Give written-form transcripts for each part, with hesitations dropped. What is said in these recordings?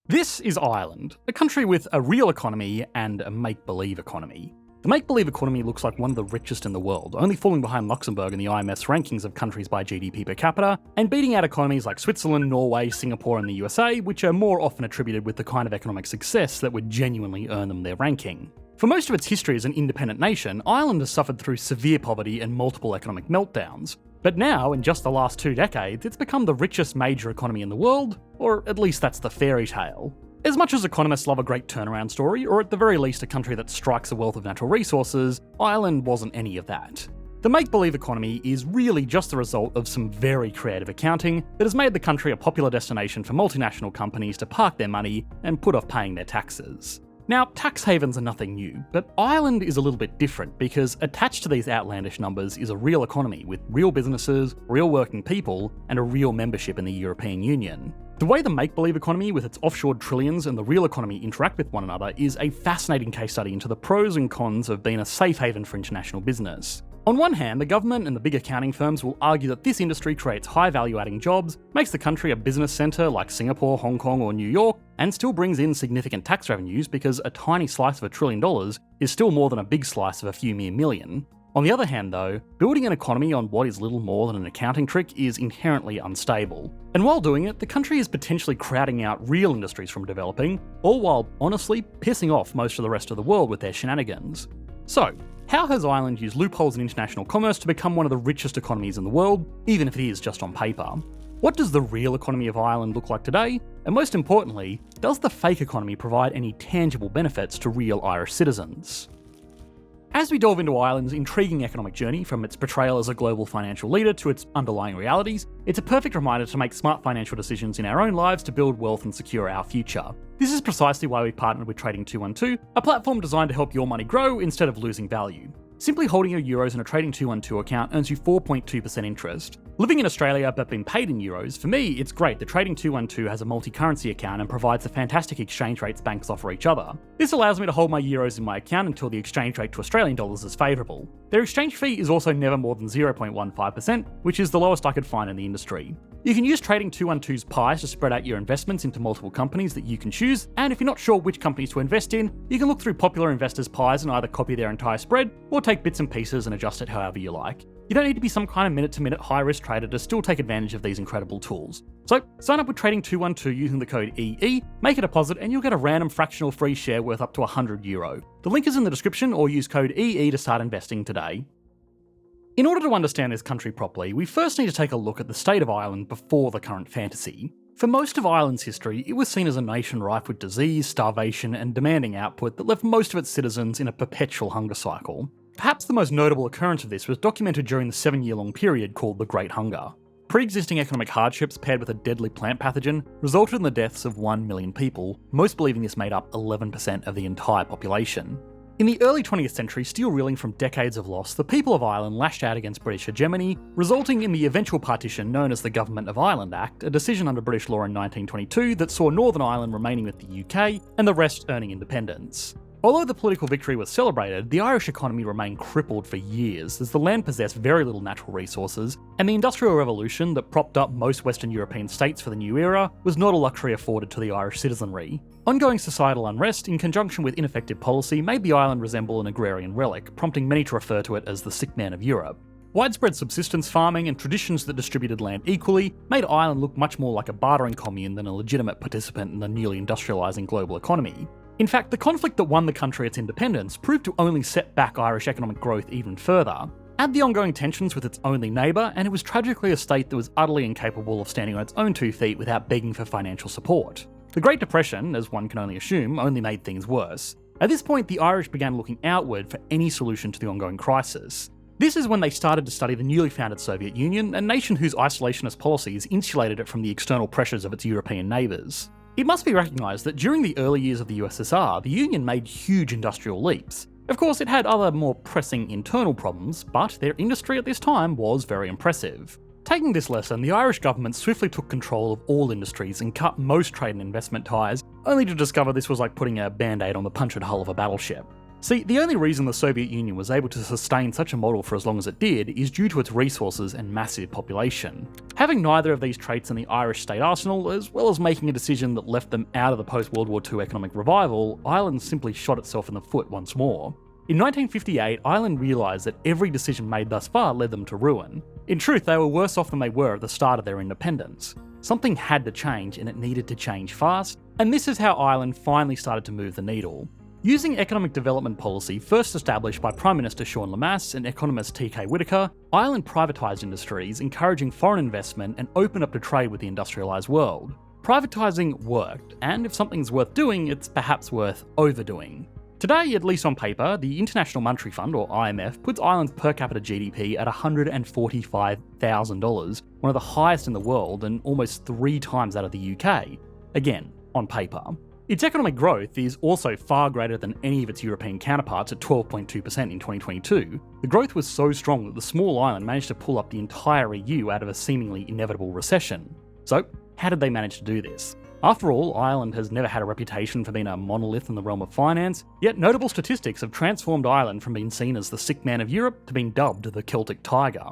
This is Ireland, a country with a real economy and a make-believe economy. The make-believe economy looks like one of the richest in the world, only falling behind Luxembourg in the IMF's rankings of countries by GDP per capita, and beating out economies like Switzerland, Norway, Singapore and the USA, which are more often attributed with the kind of economic success that would genuinely earn them their ranking. For most of its history as an independent nation, Ireland has suffered through severe poverty and multiple economic meltdowns. But now, in just the last 2 decades, it's become the richest major economy in the world, or at least that's the fairy tale. As much as economists love a great turnaround story, or at the very least a country that strikes a wealth of natural resources, Ireland wasn't any of that. The make-believe economy is really just the result of some very creative accounting that has made the country a popular destination for multinational companies to park their money and put off paying their taxes. Now, tax havens are nothing new, but Ireland is a little bit different because attached to these outlandish numbers is a real economy with real businesses, real working people, and a real membership in the European Union. The way the make-believe economy with its offshore trillions and the real economy interact with one another is a fascinating case study into the pros and cons of being a safe haven for international business. On one hand, the government and the big accounting firms will argue that this industry creates high value-adding jobs, makes the country a business centre like Singapore, Hong Kong or New York, and still brings in significant tax revenues because a tiny slice of $1 trillion is still more than a big slice of a few mere million. On the other hand though, building an economy on what is little more than an accounting trick is inherently unstable. And while doing it, the country is potentially crowding out real industries from developing, all while honestly pissing off most of the rest of the world with their shenanigans. So, how has Ireland used loopholes in international commerce to become one of the richest economies in the world, even if it is just on paper? What does the real economy of Ireland look like today? And most importantly, does the fake economy provide any tangible benefits to real Irish citizens? As we delve into Ireland's intriguing economic journey, from its portrayal as a global financial leader to its underlying realities, it's a perfect reminder to make smart financial decisions in our own lives to build wealth and secure our future. This is precisely why we partnered with Trading 212, a platform designed to help your money grow instead of losing value. Simply holding your euros in a Trading 212 account earns you 4.2% interest. Living in Australia but being paid in euros, for me it's great that Trading 212 has a multi-currency account and provides the fantastic exchange rates banks offer each other. This allows me to hold my euros in my account until the exchange rate to Australian dollars is favourable. Their exchange fee is also never more than 0.15%, which is the lowest I could find in the industry. You can use Trading 212's pies to spread out your investments into multiple companies that you can choose, and if you're not sure which companies to invest in, you can look through popular investors' pies and either copy their entire spread, or take bits and pieces and adjust it however you like. You don't need to be some kind of minute-to-minute high-risk trader to still take advantage of these incredible tools. So, sign up with Trading 212 using the code EE, make a deposit, and you'll get a random fractional free share worth up to €100. The link is in the description, or use code EE to start investing today. In order to understand this country properly, we first need to take a look at the state of Ireland before the current fantasy. For most of Ireland's history, it was seen as a nation rife with disease, starvation, and demanding output that left most of its citizens in a perpetual hunger cycle. Perhaps the most notable occurrence of this was documented during the 7-year-long period called the Great Hunger. Pre-existing economic hardships paired with a deadly plant pathogen resulted in the deaths of 1 million people, most believing this made up 11% of the entire population. In the early 20th century, still reeling from decades of loss, the people of Ireland lashed out against British hegemony, resulting in the eventual partition known as the Government of Ireland Act, a decision under British law in 1922 that saw Northern Ireland remaining with the UK and the rest earning independence. Although the political victory was celebrated, the Irish economy remained crippled for years as the land possessed very little natural resources, and the Industrial Revolution that propped up most Western European states for the new era was not a luxury afforded to the Irish citizenry. Ongoing societal unrest, in conjunction with ineffective policy, made the island resemble an agrarian relic, prompting many to refer to it as the sick man of Europe. Widespread subsistence farming and traditions that distributed land equally made Ireland look much more like a bartering commune than a legitimate participant in the newly industrialising global economy. In fact, the conflict that won the country its independence proved to only set back Irish economic growth even further. Add the ongoing tensions with its only neighbour, and it was tragically a state that was utterly incapable of standing on its own 2 feet without begging for financial support. The Great Depression, as one can only assume, only made things worse. At this point, the Irish began looking outward for any solution to the ongoing crisis. This is when they started to study the newly founded Soviet Union, a nation whose isolationist policies insulated it from the external pressures of its European neighbours. It must be recognised that during the early years of the USSR, the Union made huge industrial leaps. Of course, it had other more pressing internal problems, but their industry at this time was very impressive. Taking this lesson, the Irish government swiftly took control of all industries and cut most trade and investment ties, only to discover this was like putting a band-aid on the punctured hull of a battleship. See, the only reason the Soviet Union was able to sustain such a model for as long as it did is due to its resources and massive population. Having neither of these traits in the Irish state arsenal, as well as making a decision that left them out of the post-World War II economic revival, Ireland simply shot itself in the foot once more. In 1958, Ireland realised that every decision made thus far led them to ruin. In truth, they were worse off than they were at the start of their independence. Something had to change, and it needed to change fast, and this is how Ireland finally started to move the needle. Using economic development policy first established by Prime Minister Sean Lemass and economist T.K. Whitaker, Ireland privatised industries, encouraging foreign investment and opened up to trade with the industrialised world. Privatising worked, and if something's worth doing, it's perhaps worth overdoing. Today, at least on paper, the International Monetary Fund, or IMF, puts Ireland's per capita GDP at $145,000, one of the highest in the world and almost 3 times that of the UK. Again, on paper. Its economic growth is also far greater than any of its European counterparts at 12.2% in 2022. The growth was so strong that the small island managed to pull up the entire EU out of a seemingly inevitable recession. So, how did they manage to do this? After all, Ireland has never had a reputation for being a monolith in the realm of finance, yet notable statistics have transformed Ireland from being seen as the sick man of Europe to being dubbed the Celtic Tiger.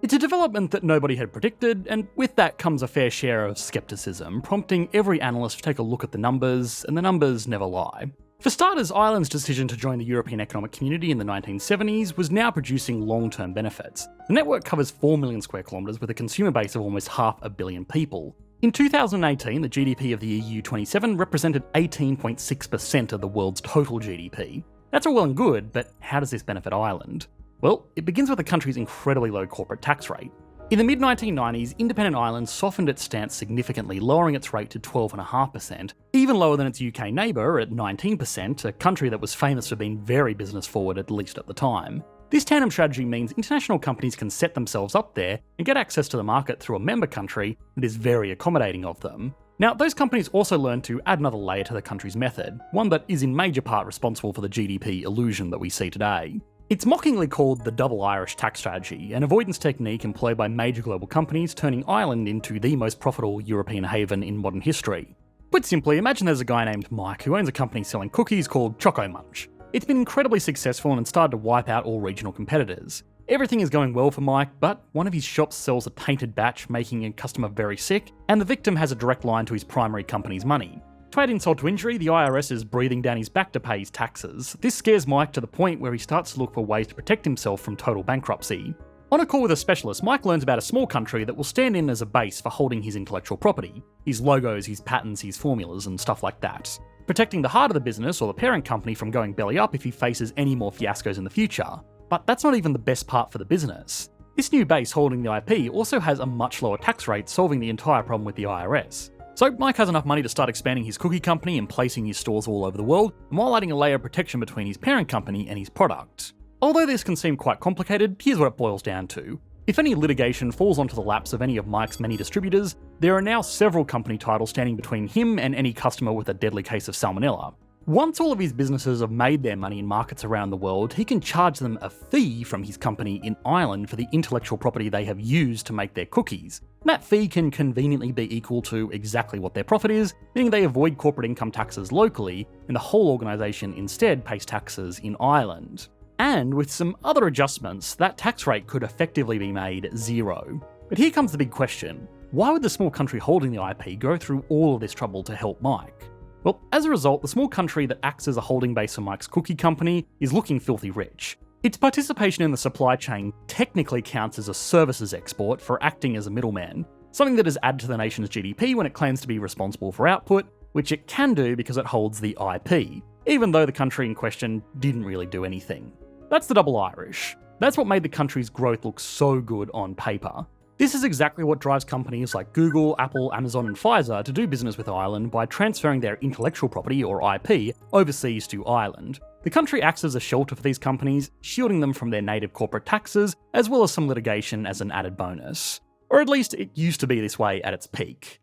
It's a development that nobody had predicted, and with that comes a fair share of scepticism, prompting every analyst to take a look at the numbers, and the numbers never lie. For starters, Ireland's decision to join the European Economic Community in the 1970s was now producing long-term benefits. The network covers 4 million square kilometres with a consumer base of almost 500 million people. In 2018, the GDP of the EU 27 represented 18.6% of the world's total GDP. That's all well and good, but how does this benefit Ireland? Well, it begins with the country's incredibly low corporate tax rate. In the mid-1990s, independent Ireland softened its stance significantly, lowering its rate to 12.5%, even lower than its UK neighbour at 19%, a country that was famous for being very business forward, at least at the time. This tandem strategy means international companies can set themselves up there and get access to the market through a member country that is very accommodating of them. Now, those companies also learn to add another layer to the country's method, one that is in major part responsible for the GDP illusion that we see today. It's mockingly called the double Irish tax strategy, an avoidance technique employed by major global companies turning Ireland into the most profitable European haven in modern history. Put simply, imagine there's a guy named Mike who owns a company selling cookies called Choco Munch. It's been incredibly successful and started to wipe out all regional competitors. Everything is going well for Mike, but one of his shops sells a tainted batch, making a customer very sick, and the victim has a direct line to his primary company's money. To add insult to injury, the IRS is breathing down his back to pay his taxes. This scares Mike to the point where he starts to look for ways to protect himself from total bankruptcy. On a call with a specialist, Mike learns about a small country that will stand in as a base for holding his intellectual property, his logos, his patents, his formulas, and stuff like that, protecting the heart of the business or the parent company from going belly up if he faces any more fiascos in the future. But that's not even the best part for the business. This new base holding the IP also has a much lower tax rate, solving the entire problem with the IRS. So Mike has enough money to start expanding his cookie company and placing his stores all over the world, and while adding a layer of protection between his parent company and his product. Although this can seem quite complicated, here's what it boils down to. If any litigation falls onto the laps of any of Mike's many distributors, there are now several company titles standing between him and any customer with a deadly case of salmonella. Once all of his businesses have made their money in markets around the world, he can charge them a fee from his company in Ireland for the intellectual property they have used to make their cookies. That fee can conveniently be equal to exactly what their profit is, meaning they avoid corporate income taxes locally, and the whole organisation instead pays taxes in Ireland. And with some other adjustments, that tax rate could effectively be made zero. But here comes the big question. Why would the small country holding the IP go through all of this trouble to help Mike? Well, as a result, the small country that acts as a holding base for Mike's cookie company is looking filthy rich. Its participation in the supply chain technically counts as a services export for acting as a middleman, something that is added to the nation's GDP when it claims to be responsible for output, which it can do because it holds the IP, even though the country in question didn't really do anything. That's the double Irish. That's what made the country's growth look so good on paper. This is exactly what drives companies like Google, Apple, Amazon and Pfizer to do business with Ireland by transferring their intellectual property, or IP, overseas to Ireland. The country acts as a shelter for these companies, shielding them from their native corporate taxes, as well as some litigation as an added bonus. Or at least it used to be this way at its peak.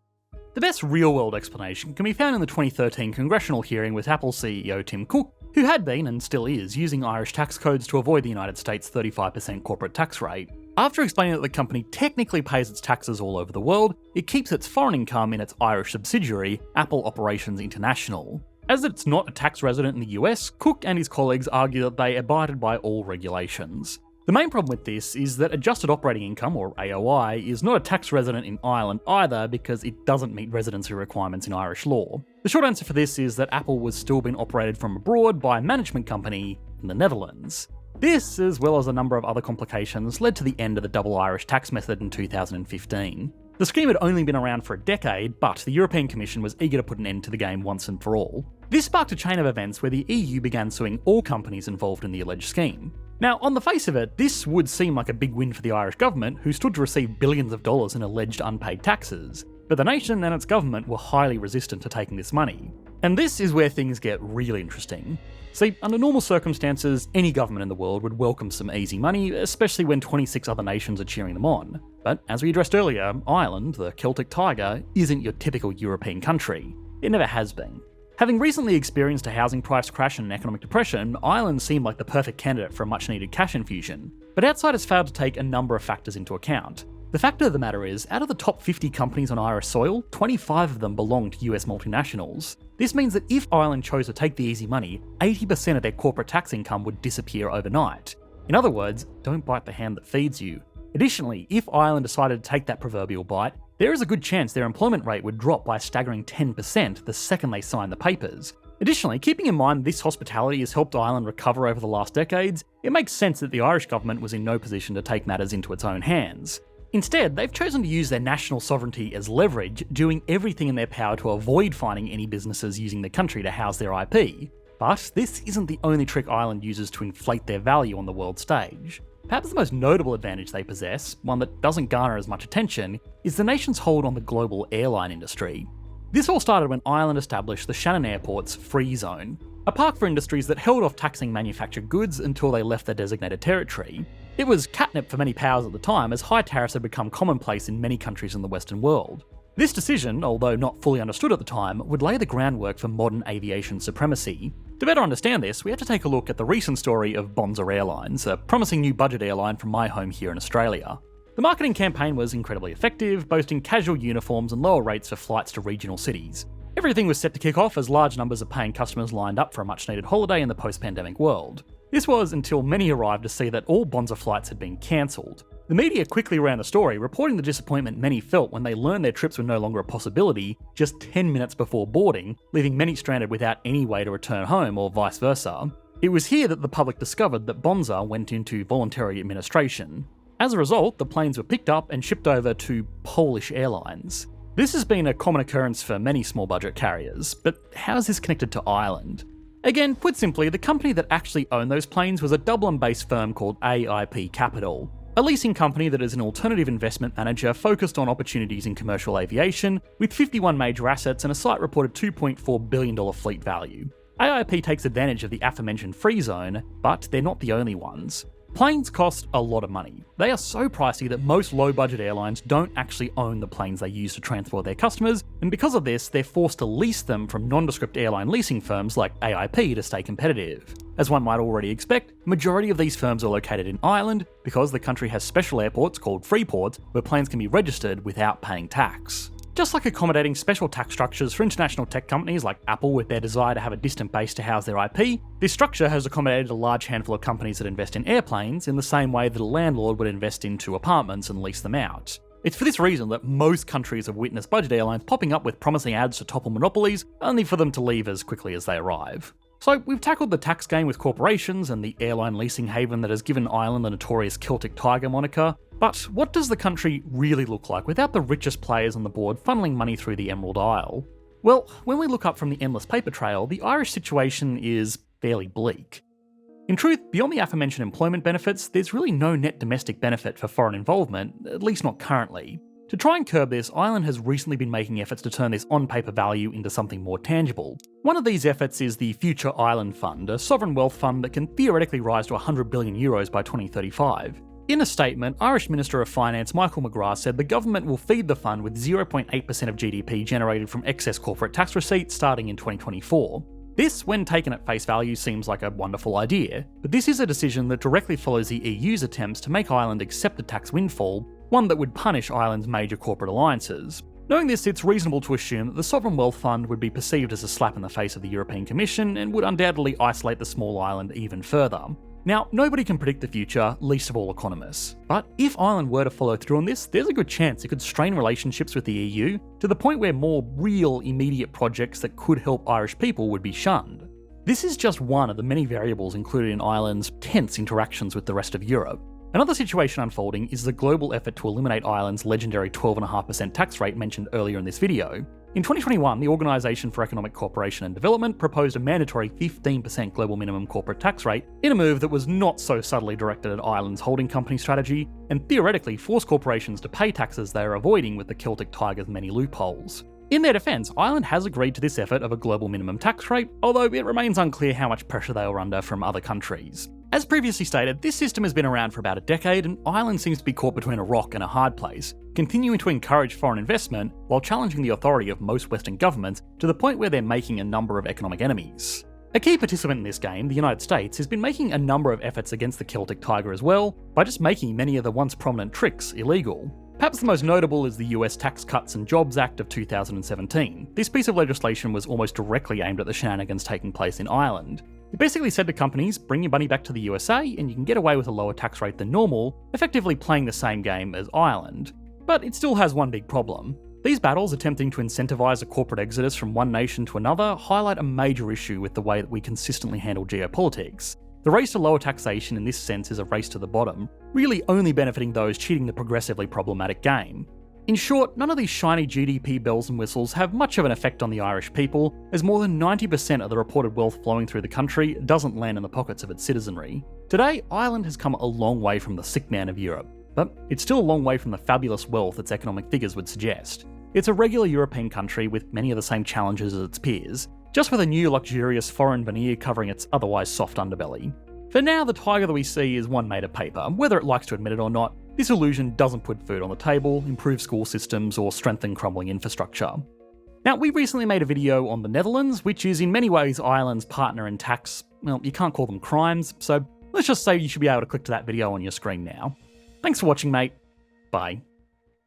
The best real-world explanation can be found in the 2013 congressional hearing with Apple CEO Tim Cook, who had been, and still is, using Irish tax codes to avoid the United States' 35% corporate tax rate. After explaining that the company technically pays its taxes all over the world, it keeps its foreign income in its Irish subsidiary, Apple Operations International. As it's not a tax resident in the US, Cook and his colleagues argue that they abided by all regulations. The main problem with this is that adjusted operating income, or AOI, is not a tax resident in Ireland either because it doesn't meet residency requirements in Irish law. The short answer for this is that Apple was still being operated from abroad by a management company in the Netherlands. This, as well as a number of other complications, led to the end of the double Irish tax method in 2015. The scheme had only been around for a decade, but the European Commission was eager to put an end to the game once and for all. This sparked a chain of events where the EU began suing all companies involved in the alleged scheme. Now, on the face of it, this would seem like a big win for the Irish government, who stood to receive billions of dollars in alleged unpaid taxes. But the nation and its government were highly resistant to taking this money. And this is where things get really interesting. See, under normal circumstances, any government in the world would welcome some easy money, especially when 26 other nations are cheering them on. But as we addressed earlier, Ireland, the Celtic tiger, isn't your typical European country. It never has been. Having recently experienced a housing price crash and an economic depression, Ireland seemed like the perfect candidate for a much-needed cash infusion. But outsiders failed to take a number of factors into account. The fact of the matter is, out of the top 50 companies on Irish soil, 25 of them belong to US multinationals. This means that if Ireland chose to take the easy money, 80% of their corporate tax income would disappear overnight. In other words, don't bite the hand that feeds you. Additionally, if Ireland decided to take that proverbial bite, there is a good chance their employment rate would drop by a staggering 10% the second they sign the papers. Additionally, keeping in mind this hospitality has helped Ireland recover over the last decades, it makes sense that the Irish government was in no position to take matters into its own hands. Instead, they've chosen to use their national sovereignty as leverage, doing everything in their power to avoid finding any businesses using the country to house their IP. But this isn't the only trick Ireland uses to inflate their value on the world stage. Perhaps the most notable advantage they possess, one that doesn't garner as much attention, is the nation's hold on the global airline industry. This all started when Ireland established the Shannon Airport's Free Zone, a park for industries that held off taxing manufactured goods until they left their designated territory. It was catnip for many powers at the time, as high tariffs had become commonplace in many countries in the Western world. This decision, although not fully understood at the time, would lay the groundwork for modern aviation supremacy. To better understand this, we have to take a look at the recent story of Bonza Airlines, a promising new budget airline from my home here in Australia. The marketing campaign was incredibly effective, boasting casual uniforms and lower rates for flights to regional cities. Everything was set to kick off as large numbers of paying customers lined up for a much-needed holiday in the post-pandemic world. This was until many arrived to see that all Bonza flights had been cancelled. The media quickly ran the story, reporting the disappointment many felt when they learned their trips were no longer a possibility just 10 minutes before boarding, leaving many stranded without any way to return home or vice versa. It was here that the public discovered that Bonza went into voluntary administration. As a result, the planes were picked up and shipped over to Polish airlines. This has been a common occurrence for many small budget carriers, but how is this connected to Ireland? Again, put simply, the company that actually owned those planes was a Dublin-based firm called AIP Capital, a leasing company that is an alternative investment manager focused on opportunities in commercial aviation, with 51 major assets and a site-reported $2.4 billion fleet value. AIP takes advantage of the aforementioned free zone, but they're not the only ones. Planes cost a lot of money. They are so pricey that most low-budget airlines don't actually own the planes they use to transport their customers, and because of this, they're forced to lease them from nondescript airline leasing firms like AIP to stay competitive. As one might already expect, the majority of these firms are located in Ireland because the country has special airports called free ports where planes can be registered without paying tax. Just like accommodating special tax structures for international tech companies like Apple with their desire to have a distant base to house their IP, this structure has accommodated a large handful of companies that invest in airplanes in the same way that a landlord would invest into apartments and lease them out. It's for this reason that most countries have witnessed budget airlines popping up with promising ads to topple monopolies, only for them to leave as quickly as they arrive. So we've tackled the tax game with corporations and the airline leasing haven that has given Ireland the notorious Celtic tiger moniker, but what does the country really look like without the richest players on the board funneling money through the Emerald Isle? Well, when we look up from the endless paper trail, the Irish situation is fairly bleak. In truth, beyond the aforementioned employment benefits, there's really no net domestic benefit for foreign involvement, at least not currently. To try and curb this, Ireland has recently been making efforts to turn this on-paper value into something more tangible. One of these efforts is the Future Ireland Fund, a sovereign wealth fund that can theoretically rise to €100 billion by 2035. In a statement, Irish Minister of Finance Michael McGrath said the government will feed the fund with 0.8% of GDP generated from excess corporate tax receipts starting in 2024. This, when taken at face value, seems like a wonderful idea, but this is a decision that directly follows the EU's attempts to make Ireland accept the tax windfall, one that would punish Ireland's major corporate alliances. Knowing this, it's reasonable to assume that the Sovereign Wealth Fund would be perceived as a slap in the face of the European Commission and would undoubtedly isolate the small island even further. Now, nobody can predict the future, least of all economists. But if Ireland were to follow through on this, there's a good chance it could strain relationships with the EU to the point where more real, immediate projects that could help Irish people would be shunned. This is just one of the many variables included in Ireland's tense interactions with the rest of Europe. Another situation unfolding is the global effort to eliminate Ireland's legendary 12.5% tax rate mentioned earlier in this video. In 2021, the Organisation for Economic Cooperation and Development proposed a mandatory 15% global minimum corporate tax rate in a move that was not so subtly directed at Ireland's holding company strategy, and theoretically forced corporations to pay taxes they are avoiding with the Celtic Tiger's many loopholes. In their defence, Ireland has agreed to this effort of a global minimum tax rate, although it remains unclear how much pressure they were under from other countries. As previously stated, this system has been around for about a decade, and Ireland seems to be caught between a rock and a hard place, continuing to encourage foreign investment while challenging the authority of most Western governments to the point where they're making a number of economic enemies. A key participant in this game, the United States, has been making a number of efforts against the Celtic Tiger as well, by just making many of the once prominent tricks illegal. Perhaps the most notable is the US Tax Cuts and Jobs Act of 2017. This piece of legislation was almost directly aimed at the shenanigans taking place in Ireland. It basically said to companies, bring your money back to the USA and you can get away with a lower tax rate than normal, effectively playing the same game as Ireland. But it still has one big problem. These battles attempting to incentivise a corporate exodus from one nation to another highlight a major issue with the way that we consistently handle geopolitics. The race to lower taxation in this sense is a race to the bottom, really only benefiting those cheating the progressively problematic game. In short, none of these shiny GDP bells and whistles have much of an effect on the Irish people, as more than 90% of the reported wealth flowing through the country doesn't land in the pockets of its citizenry. Today, Ireland has come a long way from the sick man of Europe, but it's still a long way from the fabulous wealth its economic figures would suggest. It's a regular European country with many of the same challenges as its peers, just with a new luxurious foreign veneer covering its otherwise soft underbelly. For now, the tiger that we see is one made of paper. Whether it likes to admit it or not, this illusion doesn't put food on the table, improve school systems, or strengthen crumbling infrastructure. Now, we recently made a video on the Netherlands, which is in many ways Ireland's partner in tax. Well, you can't call them crimes, so let's just say you should be able to click to that video on your screen now. Thanks for watching, mate. Bye.